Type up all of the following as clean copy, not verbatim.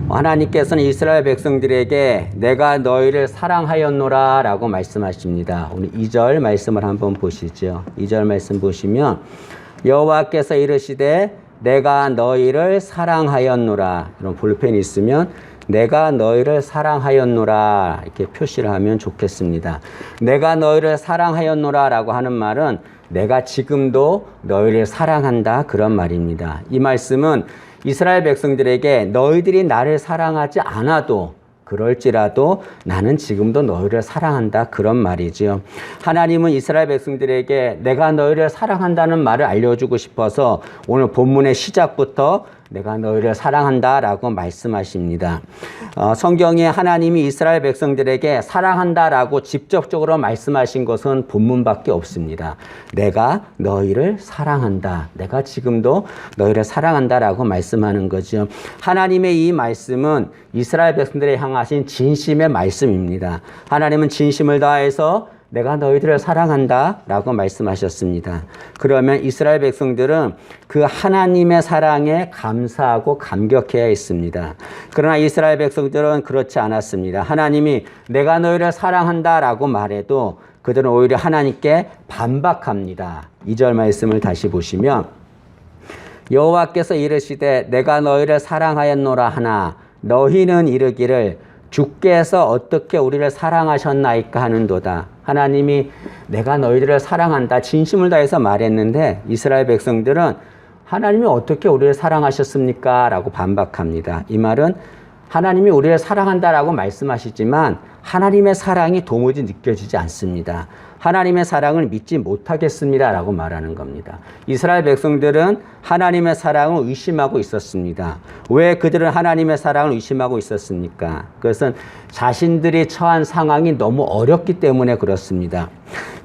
하나님께서는 이스라엘 백성들에게 내가 너희를 사랑하였노라 라고 말씀하십니다. 오늘 2절 말씀을 한번 보시죠. 2절 말씀 보시면 여호와께서 이르시되 내가 너희를 사랑하였노라. 이런 볼펜이 있으면 내가 너희를 사랑하였노라 이렇게 표시를 하면 좋겠습니다. 내가 너희를 사랑하였노라 라고 하는 말은 내가 지금도 너희를 사랑한다 그런 말입니다. 이 말씀은 이스라엘 백성들에게 너희들이 나를 사랑하지 않아도 그럴지라도 나는 지금도 너희를 사랑한다 그런 말이지요. 하나님은 이스라엘 백성들에게 내가 너희를 사랑한다는 말을 알려주고 싶어서 오늘 본문의 시작부터 내가 너희를 사랑한다 라고 말씀하십니다. 성경에 하나님이 이스라엘 백성들에게 사랑한다 라고 직접적으로 말씀하신 것은 본문밖에 없습니다. 내가 너희를 사랑한다. 내가 지금도 너희를 사랑한다 라고 말씀하는 거죠. 하나님의 이 말씀은 이스라엘 백성들에 향하신 진심의 말씀입니다. 하나님은 진심을 다해서 내가 너희들을 사랑한다 라고 말씀하셨습니다. 그러면 이스라엘 백성들은 그 하나님의 사랑에 감사하고 감격해야 했습니다. 그러나 이스라엘 백성들은 그렇지 않았습니다. 하나님이 내가 너희를 사랑한다 라고 말해도 그들은 오히려 하나님께 반박합니다. 2절 말씀을 다시 보시면 여호와께서 이르시되 내가 너희를 사랑하였노라 하나 너희는 이르기를 주께서 어떻게 우리를 사랑하셨나이까 하는도다. 하나님이 내가 너희들을 사랑한다 진심을 다해서 말했는데 이스라엘 백성들은 하나님이 어떻게 우리를 사랑하셨습니까? 라고 반박합니다. 이 말은 하나님이 우리를 사랑한다라고 말씀하시지만 하나님의 사랑이 도무지 느껴지지 않습니다. 하나님의 사랑을 믿지 못하겠습니다 라고 말하는 겁니다. 이스라엘 백성들은 하나님의 사랑을 의심하고 있었습니다. 왜 그들은 하나님의 사랑을 의심하고 있었습니까? 그것은 자신들이 처한 상황이 너무 어렵기 때문에 그렇습니다.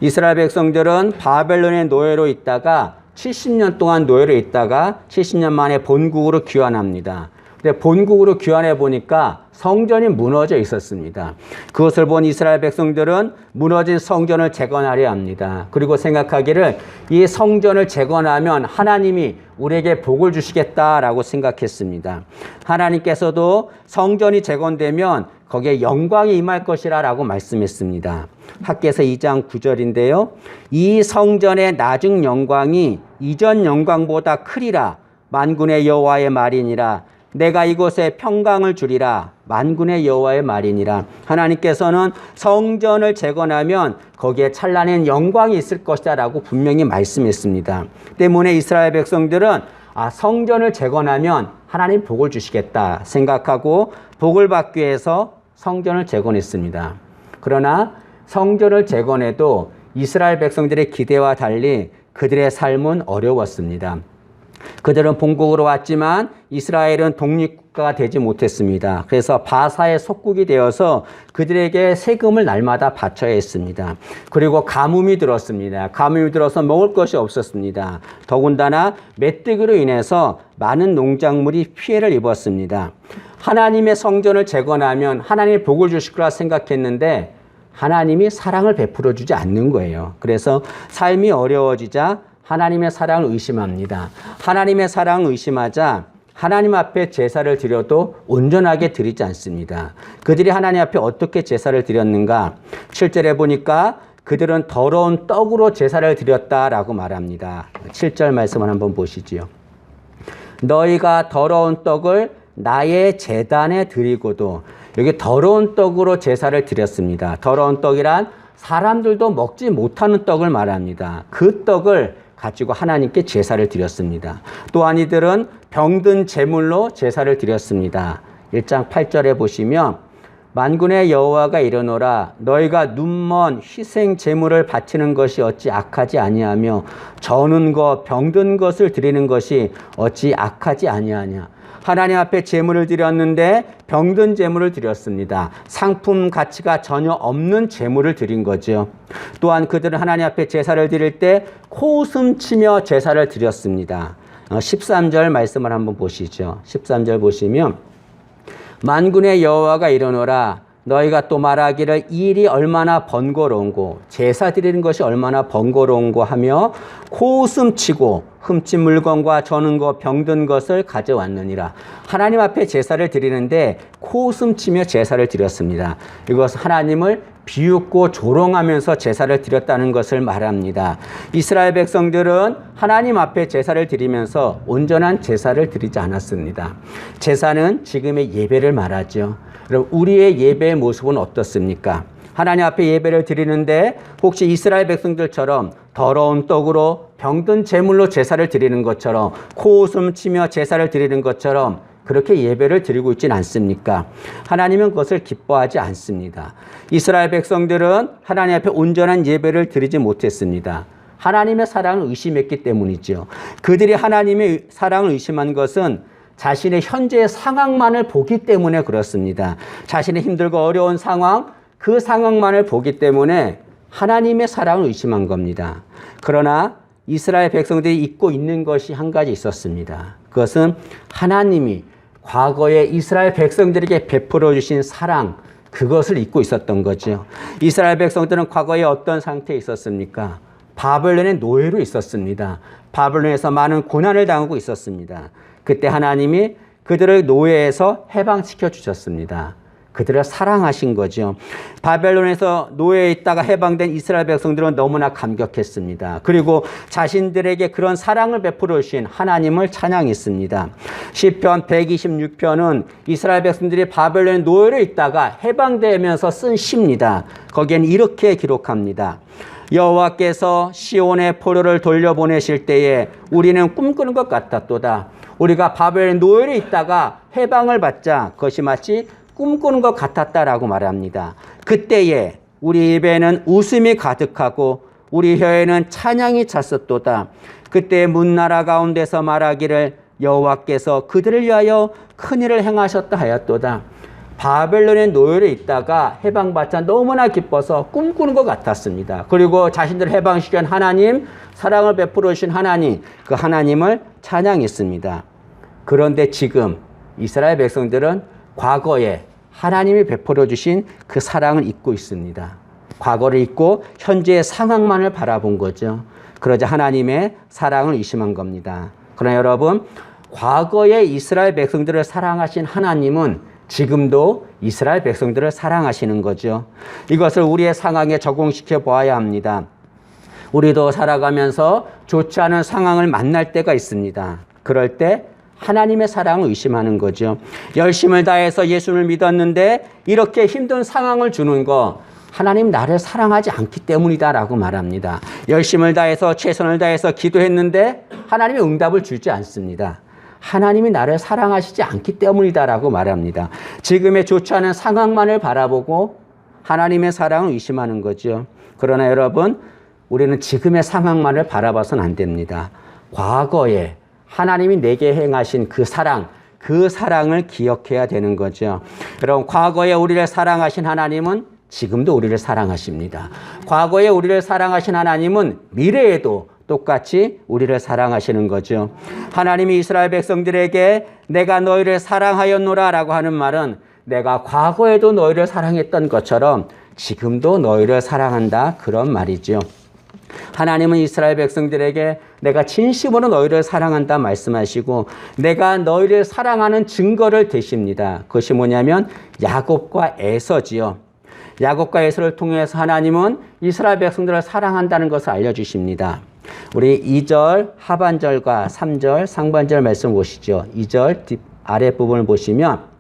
이스라엘 백성들은 바벨론의 노예로 있다가 70년 동안 노예로 있다가 70년 만에 본국으로 귀환합니다. 근데 본국으로 귀환해 보니까 성전이 무너져 있었습니다. 그것을 본 이스라엘 백성들은 무너진 성전을 재건하려 합니다. 그리고 생각하기를 이 성전을 재건하면 하나님이 우리에게 복을 주시겠다라고 생각했습니다. 하나님께서도 성전이 재건되면 거기에 영광이 임할 것이라 라고 말씀했습니다. 학개서 2장 9절인데요. 이 성전의 나중 영광이 이전 영광보다 크리라. 만군의 여호와의 말이니라. 내가 이곳에 평강을 주리라. 만군의 여호와의 말이니라. 하나님께서는 성전을 재건하면 거기에 찬란한 영광이 있을 것이다 라고 분명히 말씀했습니다. 때문에 이스라엘 백성들은 성전을 재건하면 하나님 복을 주시겠다 생각하고 복을 받기 위해서 성전을 재건했습니다. 그러나 성전을 재건해도 이스라엘 백성들의 기대와 달리 그들의 삶은 어려웠습니다. 그들은 본국으로 왔지만 이스라엘은 독립국가가 되지 못했습니다. 그래서 바사의 속국이 되어서 그들에게 세금을 날마다 바쳐야 했습니다. 그리고 가뭄이 들었습니다. 가뭄이 들어서 먹을 것이 없었습니다. 더군다나 메뚜기로 인해서 많은 농작물이 피해를 입었습니다. 하나님의 성전을 재건하면 하나님이 복을 주실 거라 생각했는데 하나님이 사랑을 베풀어 주지 않는 거예요. 그래서 삶이 어려워지자 하나님의 사랑을 의심합니다. 하나님의 사랑을 의심하자 하나님 앞에 제사를 드려도 온전하게 드리지 않습니다. 그들이 하나님 앞에 어떻게 제사를 드렸는가? 7절에 보니까 그들은 더러운 떡으로 제사를 드렸다라고 말합니다. 7절 말씀을 한번 보시지요. 너희가 더러운 떡을 나의 제단에 드리고도 여기 더러운 떡으로 제사를 드렸습니다. 더러운 떡이란 사람들도 먹지 못하는 떡을 말합니다. 그 떡을 가지고 하나님께 제사를 드렸습니다. 또한 이들은 병든 제물로 제사를 드렸습니다. 1장 8절에 보시면 만군의 여호와가 이르노라 너희가 눈먼 희생 제물을 바치는 것이 어찌 악하지 아니하며 저는 것 병든 것을 드리는 것이 어찌 악하지 아니하냐. 하나님 앞에 제물을 드렸는데 병든 제물을 드렸습니다. 상품 가치가 전혀 없는 제물을 드린 거죠. 또한 그들은 하나님 앞에 제사를 드릴 때 코웃음 치며 제사를 드렸습니다. 13절 말씀을 한번 보시죠. 13절 보시면 만군의 여호와가 이르노라 너희가 또 말하기를 이 일이 얼마나 번거로운고 제사 드리는 것이 얼마나 번거로운고 하며 코웃음치고 흠진 물건과 저는 것 병든 것을 가져왔느니라. 하나님 앞에 제사를 드리는데 코웃음치며 제사를 드렸습니다. 이것은 하나님을 비웃고 조롱하면서 제사를 드렸다는 것을 말합니다. 이스라엘 백성들은 하나님 앞에 제사를 드리면서 온전한 제사를 드리지 않았습니다. 제사는 지금의 예배를 말하죠. 그럼 우리의 예배의 모습은 어떻습니까? 하나님 앞에 예배를 드리는데 혹시 이스라엘 백성들처럼 더러운 떡으로 병든 제물로 제사를 드리는 것처럼 코웃음 치며 제사를 드리는 것처럼 그렇게 예배를 드리고 있지는 않습니까? 하나님은 그것을 기뻐하지 않습니다. 이스라엘 백성들은 하나님 앞에 온전한 예배를 드리지 못했습니다. 하나님의 사랑을 의심했기 때문이죠. 그들이 하나님의 사랑을 의심한 것은 자신의 현재의 상황만을 보기 때문에 그렇습니다. 자신의 힘들고 어려운 상황, 그 상황만을 보기 때문에 하나님의 사랑을 의심한 겁니다. 그러나 이스라엘 백성들이 잊고 있는 것이 한 가지 있었습니다. 그것은 하나님이 과거에 이스라엘 백성들에게 베풀어 주신 사랑, 그것을 잊고 있었던 거죠. 이스라엘 백성들은 과거에 어떤 상태에 있었습니까? 바벨론의 노예로 있었습니다. 바벨론에서 많은 고난을 당하고 있었습니다. 그때 하나님이 그들을 노예에서 해방시켜 주셨습니다. 그들을 사랑하신 거죠. 바벨론에서 노예에 있다가 해방된 이스라엘 백성들은 너무나 감격했습니다. 그리고 자신들에게 그런 사랑을 베풀어 주신 하나님을 찬양했습니다. 시편 126편은 이스라엘 백성들이 바벨론의 노예로 있다가 해방되면서 쓴 시입니다. 거기에는 이렇게 기록합니다. 여호와께서 시온의 포로를 돌려보내실 때에 우리는 꿈꾸는 것 같았도다. 우리가 바벨론 노예로 있다가 해방을 받자 그것이 마치 꿈꾸는 것 같았다라고 말합니다. 그때에 우리 입에는 웃음이 가득하고 우리 혀에는 찬양이 찼었도다. 그때 문나라 가운데서 말하기를 여호와께서 그들을 위하여 큰일을 행하셨다 하였도다. 바벨론의 노예로 있다가 해방받자 너무나 기뻐서 꿈꾸는 것 같았습니다. 그리고 자신들을 해방시킨 하나님, 사랑을 베풀어 주신 하나님, 그 하나님을 찬양했습니다. 그런데 지금 이스라엘 백성들은 과거에 하나님이 베풀어 주신 그 사랑을 잊고 있습니다. 과거를 잊고 현재의 상황만을 바라본 거죠. 그러자 하나님의 사랑을 의심한 겁니다. 그러나 여러분, 과거에 이스라엘 백성들을 사랑하신 하나님은 지금도 이스라엘 백성들을 사랑하시는 거죠. 이것을 우리의 상황에 적용시켜 보아야 합니다. 우리도 살아가면서 좋지 않은 상황을 만날 때가 있습니다. 그럴 때 하나님의 사랑을 의심하는 거죠. 열심을 다해서 예수를 믿었는데 이렇게 힘든 상황을 주는 거 하나님 나를 사랑하지 않기 때문이다라고 말합니다. 열심을 다해서 최선을 다해서 기도했는데 하나님이 응답을 주지 않습니다. 하나님이 나를 사랑하시지 않기 때문이다라고 말합니다. 지금의 좋지 않은 상황만을 바라보고 하나님의 사랑을 의심하는 거죠. 그러나 여러분, 우리는 지금의 상황만을 바라봐서는 안 됩니다. 과거에 하나님이 내게 행하신 그 사랑을 기억해야 되는 거죠. 여러분, 과거에 우리를 사랑하신 하나님은 지금도 우리를 사랑하십니다. 과거에 우리를 사랑하신 하나님은 미래에도 똑같이 우리를 사랑하시는 거죠. 하나님이 이스라엘 백성들에게 내가 너희를 사랑하였노라 라고 하는 말은 내가 과거에도 너희를 사랑했던 것처럼 지금도 너희를 사랑한다, 그런 말이죠. 하나님은 이스라엘 백성들에게 내가 진심으로 너희를 사랑한다 말씀하시고 내가 너희를 사랑하는 증거를 대십니다. 그것이 뭐냐면 야곱과 에서지요. 야곱과 에서를 통해서 하나님은 이스라엘 백성들을 사랑한다는 것을 알려주십니다. 우리 2절 하반절과 3절 상반절 말씀 보시죠. 2절 아랫부분을 보시면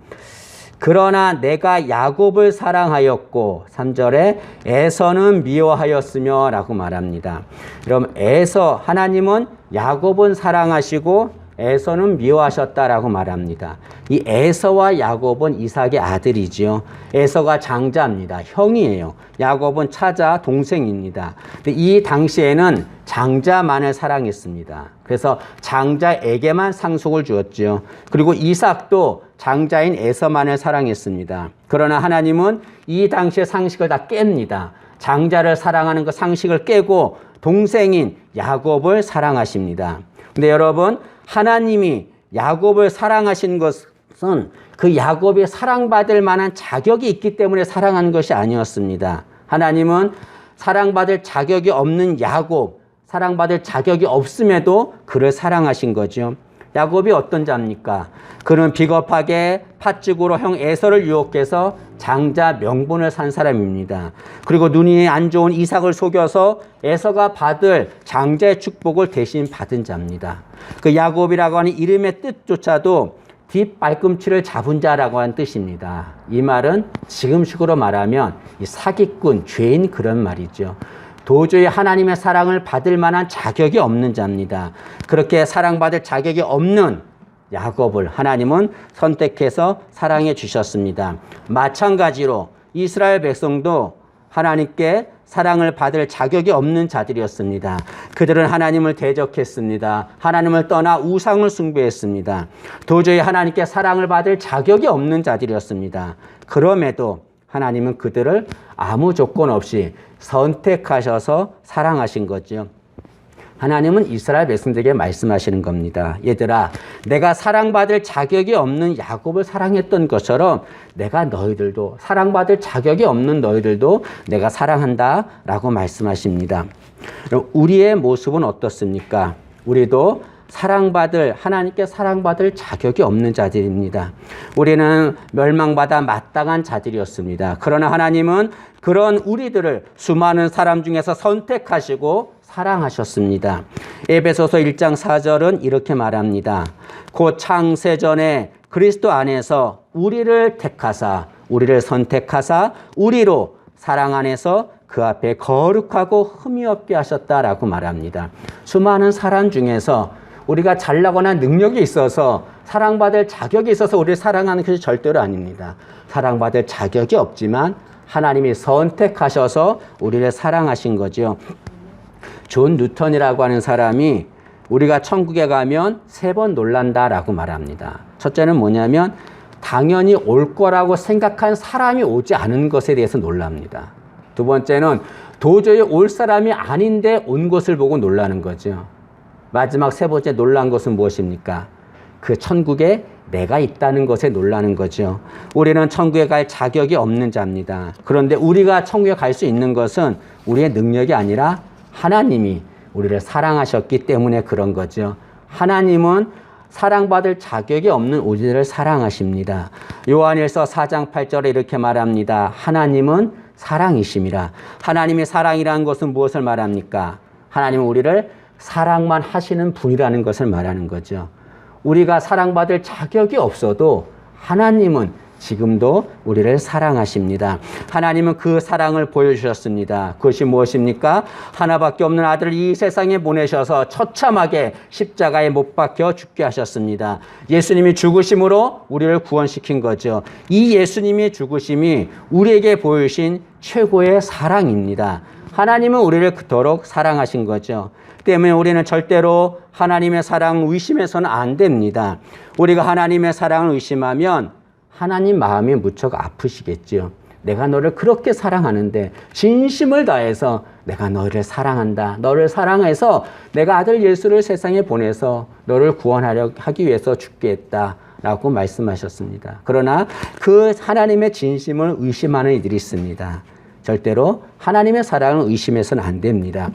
그러나 내가 야곱을 사랑하였고 3절에 에서는 미워하였으며 라고 말합니다. 그럼 에서, 하나님은 야곱은 사랑하시고 에서는 미워하셨다라고 말합니다. 이 에서와 야곱은 이삭의 아들이지요. 에서가 장자입니다. 형이에요. 야곱은 차자, 동생입니다. 근데 이 당시에는 장자만을 사랑했습니다. 그래서 장자에게만 상속을 주었죠. 그리고 이삭도 장자인 에서만을 사랑했습니다. 그러나 하나님은 이 당시의 상식을 다 깹니다. 장자를 사랑하는 그 상식을 깨고 동생인 야곱을 사랑하십니다. 근데 여러분, 하나님이 야곱을 사랑하신 것은 그 야곱이 사랑받을 만한 자격이 있기 때문에 사랑하는 것이 아니었습니다. 하나님은 사랑받을 자격이 없는 야곱, 사랑받을 자격이 없음에도 그를 사랑하신 거죠. 야곱이 어떤 자입니까? 그는 비겁하게 팥죽으로 형 에서를 유혹해서 장자 명분을 산 사람입니다. 그리고 눈이 안 좋은 이삭을 속여서 에서가 받을 장자의 축복을 대신 받은 자입니다. 그 야곱이라고 하는 이름의 뜻조차도 뒷발꿈치를 잡은 자라고 하는 뜻입니다. 이 말은 지금식으로 말하면 이 사기꾼, 죄인 그런 말이죠. 도저히 하나님의 사랑을 받을 만한 자격이 없는 자입니다. 그렇게 사랑받을 자격이 없는 야곱을 하나님은 선택해서 사랑해 주셨습니다. 마찬가지로 이스라엘 백성도 하나님께 사랑을 받을 자격이 없는 자들이었습니다. 그들은 하나님을 대적했습니다. 하나님을 떠나 우상을 숭배했습니다. 도저히 하나님께 사랑을 받을 자격이 없는 자들이었습니다. 그럼에도 하나님은 그들을 아무 조건 없이 선택하셔서 사랑하신 거죠. 하나님은 이스라엘 백성들에게 말씀하시는 겁니다. 얘들아, 내가 사랑받을 자격이 없는 야곱을 사랑했던 것처럼 내가 너희들도, 사랑받을 자격이 없는 너희들도 내가 사랑한다 라고 말씀하십니다. 우리의 모습은 어떻습니까? 우리도 사랑받을, 하나님께 사랑받을 자격이 없는 자들입니다. 우리는 멸망받아 마땅한 자들이었습니다. 그러나 하나님은 그런 우리들을 수많은 사람 중에서 선택하시고 사랑하셨습니다. 에베소서 1장 4절은 이렇게 말합니다. 곧 창세전에 그리스도 안에서 우리를 택하사, 우리를 선택하사 우리로 사랑 안에서 그 앞에 거룩하고 흠이 없게 하셨다라고 말합니다. 수많은 사람 중에서 우리가 잘나거나 능력이 있어서 사랑받을 자격이 있어서 우리를 사랑하는 것이 절대로 아닙니다. 사랑받을 자격이 없지만 하나님이 선택하셔서 우리를 사랑하신 거죠. 존 뉴턴이라고 하는 사람이 우리가 천국에 가면 3번 놀란다라고 말합니다. 첫째는 뭐냐면 당연히 올 거라고 생각한 사람이 오지 않은 것에 대해서 놀랍니다. 두 번째는 도저히 올 사람이 아닌데 온 것을 보고 놀라는 거죠. 마지막 3번째 놀란 것은 무엇입니까? 그 천국에 내가 있다는 것에 놀라는 거죠. 우리는 천국에 갈 자격이 없는 자입니다. 그런데 우리가 천국에 갈 수 있는 것은 우리의 능력이 아니라 하나님이 우리를 사랑하셨기 때문에 그런 거죠. 하나님은 사랑받을 자격이 없는 우리를 사랑하십니다. 요한일서 4장 8절에 이렇게 말합니다. 하나님은 사랑이심이라. 하나님의 사랑이라는 것은 무엇을 말합니까? 하나님은 우리를 사랑만 하시는 분이라는 것을 말하는 거죠. 우리가 사랑받을 자격이 없어도 하나님은 지금도 우리를 사랑하십니다. 하나님은 그 사랑을 보여주셨습니다. 그것이 무엇입니까? 하나밖에 없는 아들을 이 세상에 보내셔서 처참하게 십자가에 못 박혀 죽게 하셨습니다. 예수님이 죽으심으로 우리를 구원시킨 거죠. 이 예수님의 죽으심이 우리에게 보여주신 최고의 사랑입니다. 하나님은 우리를 그토록 사랑하신 거죠. 때문에 우리는 절대로 하나님의 사랑을 의심해서는 안 됩니다. 우리가 하나님의 사랑을 의심하면 하나님 마음이 무척 아프시겠죠. 내가 너를 그렇게 사랑하는데 진심을 다해서 내가 너를 사랑한다. 너를 사랑해서 내가 아들 예수를 세상에 보내서 너를 구원하려 하기 위해서 죽게 했다. 라고 말씀하셨습니다. 그러나 그 하나님의 진심을 의심하는 이들이 있습니다. 절대로 하나님의 사랑을 의심해서는 안 됩니다.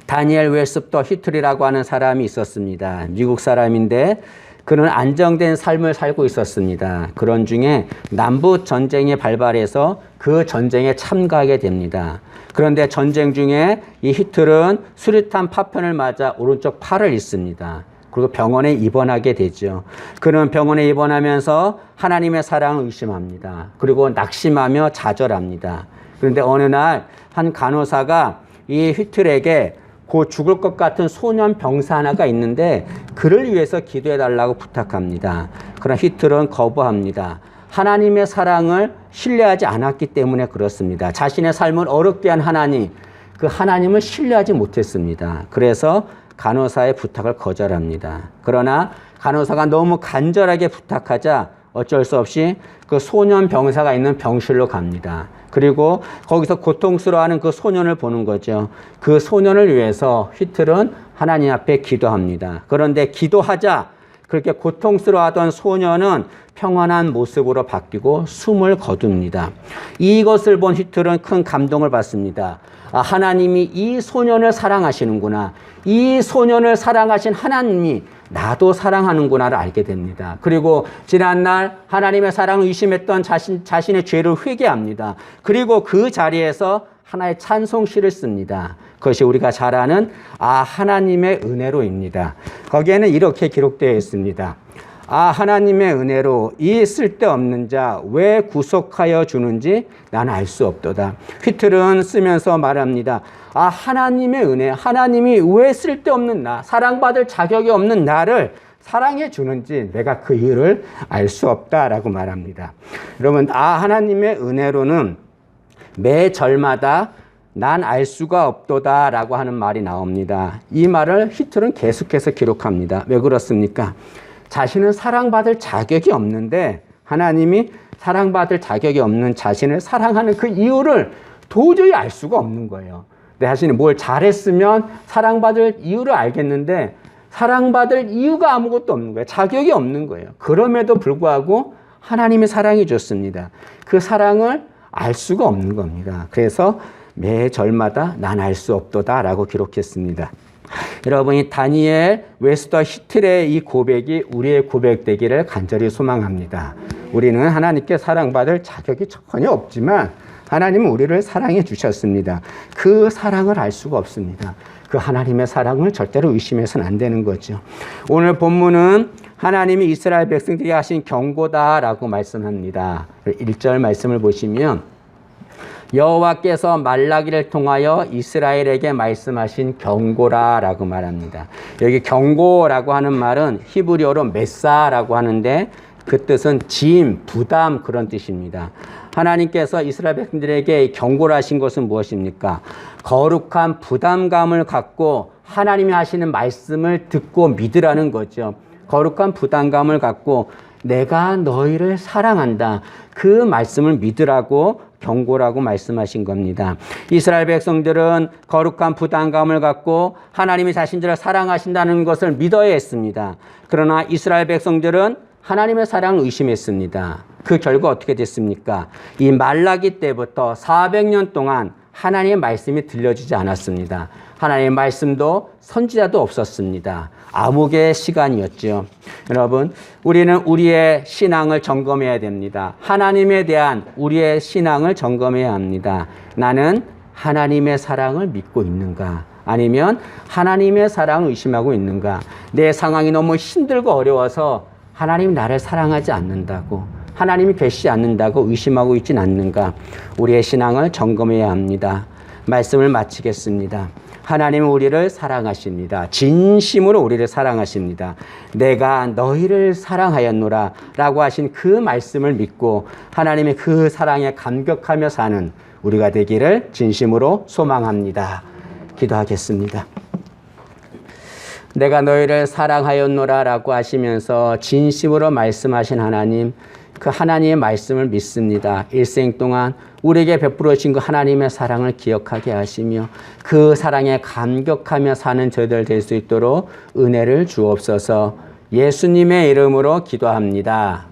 다니엘 웰스터 히틀이라고 하는 사람이 있었습니다. 미국 사람인데 그는 안정된 삶을 살고 있었습니다. 그런 중에 남북 전쟁이 발발해서 그 전쟁에 참가하게 됩니다. 그런데 전쟁 중에 이 히틀은 수류탄 파편을 맞아 오른쪽 팔을 잃습니다. 그리고 병원에 입원하게 되죠. 그는 병원에 입원하면서 하나님의 사랑을 의심합니다. 그리고 낙심하며 좌절합니다. 그런데 어느 날 한 간호사가 이 히틀에게 곧 죽을 것 같은 소년 병사 하나가 있는데 그를 위해서 기도해 달라고 부탁합니다. 그러나 히틀은 거부합니다. 하나님의 사랑을 신뢰하지 않았기 때문에 그렇습니다. 자신의 삶을 어렵게 한 하나님, 그 하나님을 신뢰하지 못했습니다. 그래서 간호사의 부탁을 거절합니다. 그러나 간호사가 너무 간절하게 부탁하자 어쩔 수 없이 그 소년 병사가 있는 병실로 갑니다. 그리고 거기서 고통스러워하는 그 소년을 보는 거죠. 그 소년을 위해서 히틀은 하나님 앞에 기도합니다. 그런데 기도하자 그렇게 고통스러워하던 소년은 평안한 모습으로 바뀌고 숨을 거둡니다. 이것을 본 히틀은 큰 감동을 받습니다. 하나님이 이 소년을 사랑하시는구나. 이 소년을 사랑하신 하나님이 나도 사랑하는구나를 알게 됩니다. 그리고 지난날 하나님의 사랑을 의심했던 자신의 죄를 회개합니다. 그리고 그 자리에서 하나의 찬송시를 씁니다. 그것이 우리가 잘 아는 하나님의 은혜로입니다. 거기에는 이렇게 기록되어 있습니다. 하나님의 은혜로 이 쓸데없는 자 왜 구속하여 주는지 나는 알 수 없도다. 휘틀은 쓰면서 말합니다. 하나님의 은혜, 하나님이 왜 쓸데없는 나, 사랑받을 자격이 없는 나를 사랑해 주는지 내가 그 이유를 알 수 없다라고 말합니다. 여러분, 하나님의 은혜로는 매 절마다 난 알 수가 없도다 라고 하는 말이 나옵니다. 이 말을 히틀은 계속해서 기록합니다. 왜 그렇습니까? 자신은 사랑받을 자격이 없는데 하나님이 사랑받을 자격이 없는 자신을 사랑하는 그 이유를 도저히 알 수가 없는 거예요. 내 자신이 뭘 잘했으면 사랑받을 이유를 알겠는데 사랑받을 이유가 아무것도 없는 거예요. 자격이 없는 거예요. 그럼에도 불구하고 하나님이 사랑해 줬습니다. 그 사랑을 알 수가 없는 겁니다. 그래서 매 절마다 난 알 수 없도다 라고 기록했습니다. 여러분이 다니엘, 웨스터, 히틀의 이 고백이 우리의 고백되기를 간절히 소망합니다. 우리는 하나님께 사랑받을 자격이 전혀 없지만 하나님은 우리를 사랑해 주셨습니다. 그 사랑을 알 수가 없습니다. 그 하나님의 사랑을 절대로 의심해서는 안 되는 거죠. 오늘 본문은 하나님이 이스라엘 백성들이 하신 경고다라고 말씀합니다. 1절 말씀을 보시면 여호와께서 말라기를 통하여 이스라엘에게 말씀하신 경고라라고 말합니다. 여기 경고라고 하는 말은 히브리어로 메사라고 하는데 그 뜻은 짐, 부담 그런 뜻입니다. 하나님께서 이스라엘 백성들에게 경고를 하신 것은 무엇입니까? 거룩한 부담감을 갖고 하나님이 하시는 말씀을 듣고 믿으라는 거죠. 거룩한 부담감을 갖고 내가 너희를 사랑한다. 그 말씀을 믿으라고 경고라고 말씀하신 겁니다. 이스라엘 백성들은 거룩한 부담감을 갖고 하나님이 자신들을 사랑하신다는 것을 믿어야 했습니다. 그러나 이스라엘 백성들은 하나님의 사랑을 의심했습니다. 그 결과 어떻게 됐습니까? 이 말라기 때부터 400년 동안 하나님의 말씀이 들려지지 않았습니다. 하나님의 말씀도 선지자도 없었습니다. 암흑의 시간이었죠. 여러분, 우리는 우리의 신앙을 점검해야 됩니다. 하나님에 대한 우리의 신앙을 점검해야 합니다. 나는 하나님의 사랑을 믿고 있는가? 아니면 하나님의 사랑을 의심하고 있는가? 내 상황이 너무 힘들고 어려워서 하나님이 나를 사랑하지 않는다고, 하나님이 계시지 않는다고 의심하고 있진 않는가? 우리의 신앙을 점검해야 합니다. 말씀을 마치겠습니다. 하나님은 우리를 사랑하십니다. 진심으로 우리를 사랑하십니다. 내가 너희를 사랑하였노라 라고 하신 그 말씀을 믿고 하나님의 그 사랑에 감격하며 사는 우리가 되기를 진심으로 소망합니다. 기도하겠습니다. 내가 너희를 사랑하였노라 라고 하시면서 진심으로 말씀하신 하나님, 그 하나님의 말씀을 믿습니다. 일생 동안 우리에게 베풀어 주신 그 하나님의 사랑을 기억하게 하시며 그 사랑에 감격하며 사는 저희들 될 수 있도록 은혜를 주옵소서. 예수님의 이름으로 기도합니다.